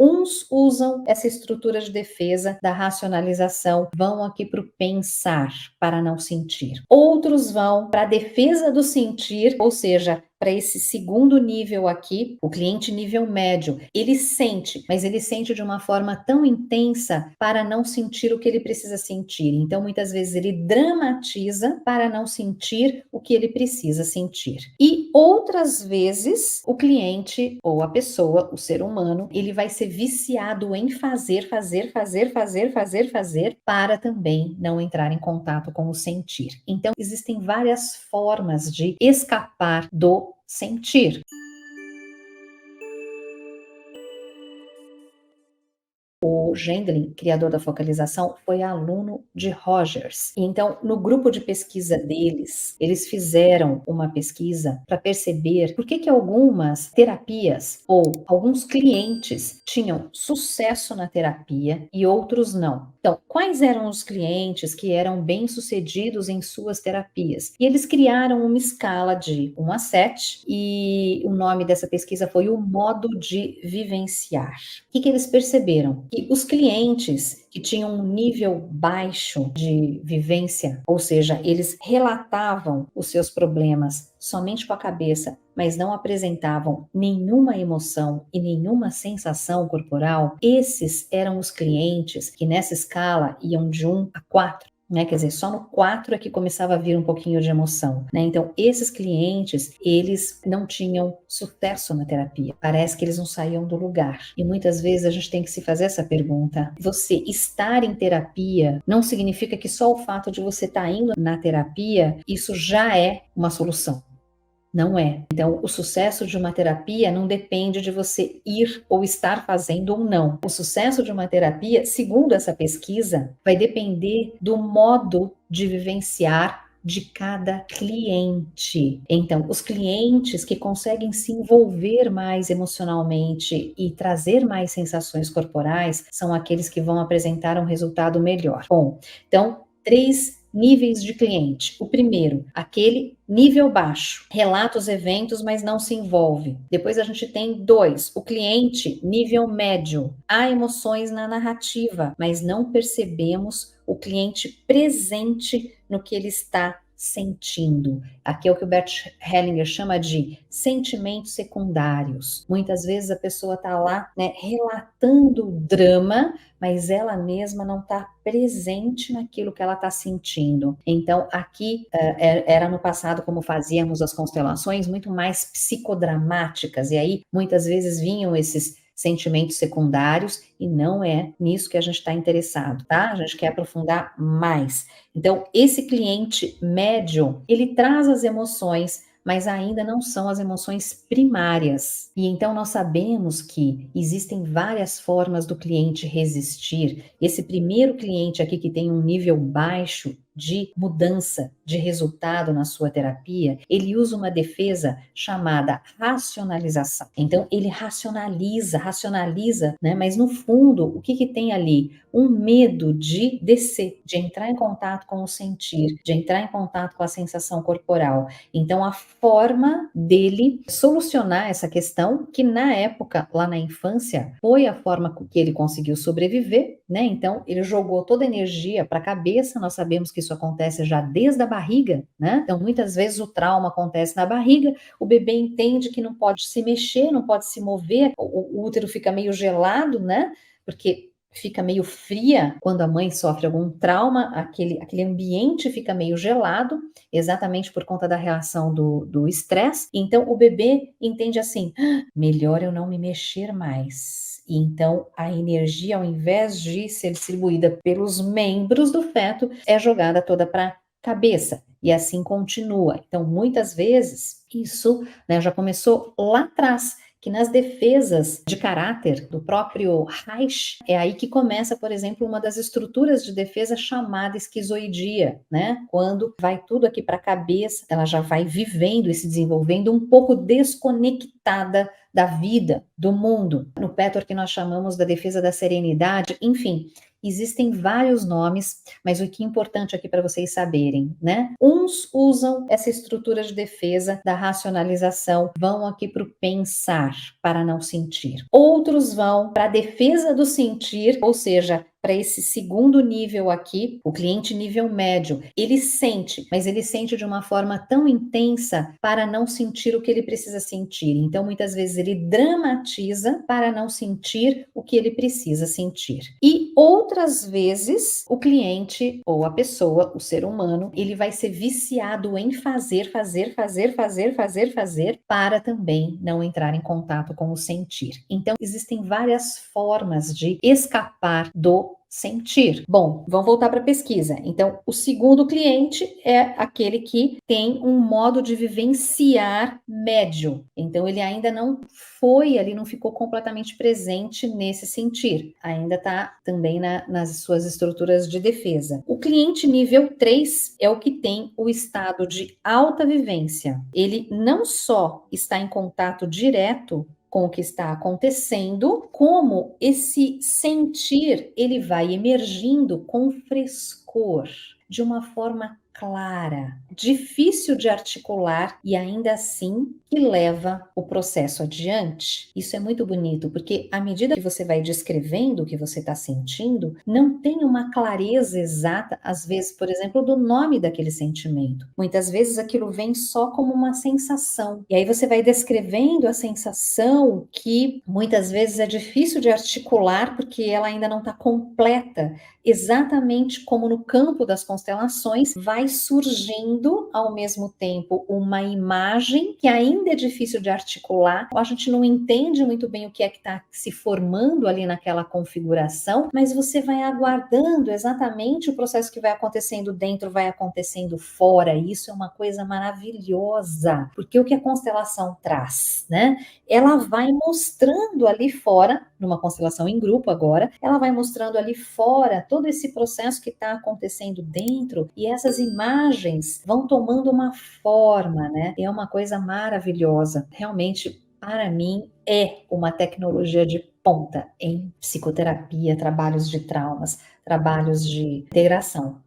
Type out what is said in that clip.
Uns usam essa estrutura de defesa da racionalização, vão aqui para o pensar, para não sentir. Outros vão para a defesa do sentir, ou seja, para esse segundo nível aqui, o cliente nível médio, ele sente, mas ele sente de uma forma tão intensa para não sentir o que ele precisa sentir. Então, muitas vezes ele dramatiza para não sentir o que ele precisa sentir. E outras vezes, o cliente ou a pessoa, o ser humano, ele vai ser viciado em fazer para também não entrar em contato com o sentir. Então, existem várias formas de escapar do sentir. O Gendlin, criador da focalização, foi aluno de Rogers. Então, no grupo de pesquisa deles, eles fizeram uma pesquisa para perceber por que algumas terapias ou alguns clientes tinham sucesso na terapia e outros não. Então, quais eram os clientes que eram bem-sucedidos em suas terapias? E eles criaram uma escala de 1 a 7 e o nome dessa pesquisa foi o modo de vivenciar. O que eles perceberam? Que os clientes que tinham um nível baixo de vivência, ou seja, eles relatavam os seus problemas somente com a cabeça, mas não apresentavam nenhuma emoção e nenhuma sensação corporal, esses eram os clientes que nessa escala iam de 1 a 4. Quer dizer, só no 4 é que começava a vir um pouquinho de emoção, né? Então, esses clientes, eles não tinham sucesso na terapia. Parece que eles não saíam do lugar. E muitas vezes a gente tem que se fazer essa pergunta. Você estar em terapia não significa que só o fato de você estar indo na terapia, isso já é uma solução. Não é. Então, o sucesso de uma terapia não depende de você ir ou estar fazendo ou não. O sucesso de uma terapia, segundo essa pesquisa, vai depender do modo de vivenciar de cada cliente. Então, os clientes que conseguem se envolver mais emocionalmente e trazer mais sensações corporais são aqueles que vão apresentar um resultado melhor. Bom, então, 3 níveis de cliente. O primeiro, aquele nível baixo, relata os eventos, mas não se envolve. Depois a gente tem 2, o cliente nível médio. Há emoções na narrativa, mas não percebemos o cliente presente no que ele está sentindo. Aqui é o que o Bert Hellinger chama de sentimentos secundários. Muitas vezes a pessoa está lá, né, relatando o drama, mas ela mesma não está presente naquilo que ela está sentindo. Então, aqui era no passado, como fazíamos as constelações, muito mais psicodramáticas, e aí muitas vezes vinham esses sentimentos secundários, e não é nisso que a gente está interessado, tá? A gente quer aprofundar mais. Então, esse cliente médio, ele traz as emoções, mas ainda não são as emoções primárias. E então nós sabemos que existem várias formas do cliente resistir. Esse primeiro cliente aqui que tem um nível baixo de mudança de resultado na sua terapia, ele usa uma defesa chamada racionalização. Então, ele racionaliza, né? Mas no fundo, o que tem ali? Um medo de descer, de entrar em contato com o sentir, de entrar em contato com a sensação corporal. Então, a forma dele solucionar essa questão, que na época, lá na infância, foi a forma que ele conseguiu sobreviver, né? Então, ele jogou toda a energia para a cabeça. Nós sabemos que isso acontece já desde a barriga, né? Então, muitas vezes o trauma acontece na barriga, o bebê entende que não pode se mexer, não pode se mover, o útero fica meio gelado, né? Porque fica meio fria quando a mãe sofre algum trauma, aquele ambiente fica meio gelado, exatamente por conta da reação do estresse. Então, o bebê entende assim, melhor eu não me mexer mais. E então, a energia, ao invés de ser distribuída pelos membros do feto, é jogada toda para a cabeça. E assim continua. Então, muitas vezes, isso, né, já começou lá atrás, que nas defesas de caráter do próprio Reich, é aí que começa, por exemplo, uma das estruturas de defesa chamada esquizoidia, né? Quando vai tudo aqui para a cabeça, ela já vai vivendo e se desenvolvendo um pouco desconectada da vida, do mundo. No Petwork nós chamamos da defesa da serenidade, enfim, existem vários nomes, mas o que é importante aqui para vocês saberem, né? Uns usam essa estrutura de defesa da racionalização, vão aqui para o pensar, para não sentir. Outros vão para a defesa do sentir, ou seja, para esse segundo nível aqui, o cliente nível médio, ele sente, mas ele sente de uma forma tão intensa para não sentir o que ele precisa sentir. Então, muitas vezes ele dramatiza para não sentir o que ele precisa sentir. E outras vezes, o cliente ou a pessoa, o ser humano, ele vai ser viciado em fazer para também não entrar em contato com o sentir. Então, existem várias formas de escapar do sentir. Bom, vamos voltar para a pesquisa. Então, o segundo cliente é aquele que tem um modo de vivenciar médio. Então, ele ainda não foi ali, não ficou completamente presente nesse sentir. Ainda está também nas suas estruturas de defesa. O cliente nível 3 é o que tem o estado de alta vivência. Ele não só está em contato direto com o que está acontecendo, como esse sentir ele vai emergindo com frescor, de uma forma clara, difícil de articular e ainda assim que leva o processo adiante. Isso é muito bonito, porque à medida que você vai descrevendo o que você está sentindo, não tem uma clareza exata, às vezes, por exemplo, do nome daquele sentimento. Muitas vezes aquilo vem só como uma sensação. E aí você vai descrevendo a sensação que muitas vezes é difícil de articular porque ela ainda não está completa. Exatamente como no campo das constelações, vai surgindo ao mesmo tempo uma imagem que ainda é difícil de articular. A gente não entende muito bem o que é que está se formando ali naquela configuração, mas você vai aguardando exatamente o processo que vai acontecendo dentro, vai acontecendo fora. E isso é uma coisa maravilhosa, porque o que a constelação traz, né? Ela vai mostrando ali fora, numa constelação em grupo agora, ela vai mostrando ali fora todo esse processo que está acontecendo dentro e essas imagens vão tomando uma forma, né? É uma coisa maravilhosa. Realmente, para mim, é uma tecnologia de ponta em psicoterapia, trabalhos de traumas, trabalhos de integração.